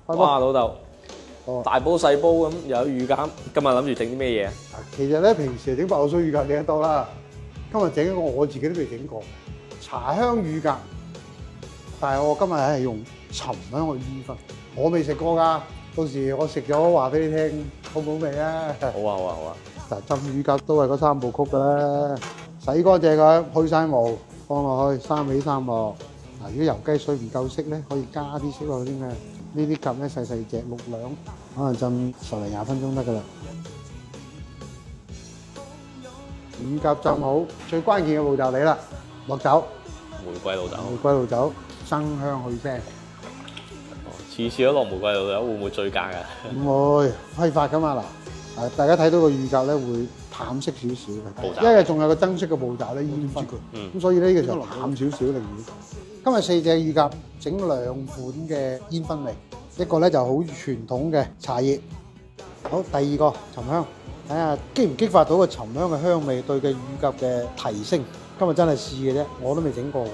哇，老豆，哦大煲細煲咁又有乳鴿，今日諗住整啲咩嘢啊？其實咧，平時整白鷺鷥乳鴿整得多啦。今日整一個我自己都未整過，茶香乳鴿。但係我今日係用沉香去醫熏，我未食過㗎。到時我食咗話俾你聽，好唔好味啊？好啊，好啊，好啊！嗱，浸乳鴿都係嗰三部曲㗎啦，洗乾淨佢，去晒毛，放落去三起三落。嗱，如果油雞水唔夠色咧，可以加啲色落去添嘅。呢啲鴿咧細細隻6兩，可能浸10零20分鐘得㗎啦。乳鴿浸好，最關鍵嘅步驟嚟啦，落酒，玫瑰老豆，玫瑰露酒，生香去腥。次次都落玫瑰老豆，會唔會醉駕㗎？唔會揮發㗎嘛嗱，大家睇到個乳鴿咧會淡色少少嘅，步驟因為仲有個增色嘅步驟咧煙熏佢，咁所以呢個時候淡少少寧願。今日4隻乳鴿整2款嘅煙熏味，一個咧就好傳統嘅茶葉，好第二個沉香，睇下激唔激發到個沉香嘅香味對嘅乳鴿嘅提升。今日真係試嘅啫，我都未整過嘅。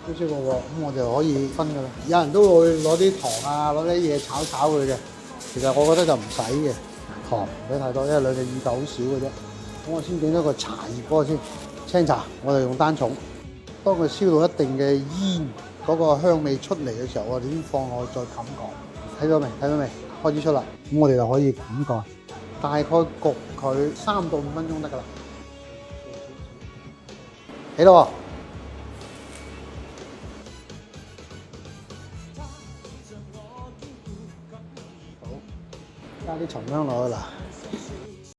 都識過喎，咁我就可以分㗎啦。有人都會攞啲糖啊，攞啲嘢炒佢嘅。其實我覺得就唔使嘅，糖唔使太多，因為2隻乳鴿好少嘅啫。咁我先整咗個茶葉嗰個先，青茶我哋用單重。當佢燒到一定嘅煙嗰個香味出嚟嘅時候，我哋先放落去再冚蓋。睇到未？睇到未？開始出啦。咁我哋就可以冚蓋，大概焗佢3到5分鐘得㗎啦。起咯喎！加啲沉香落去啦，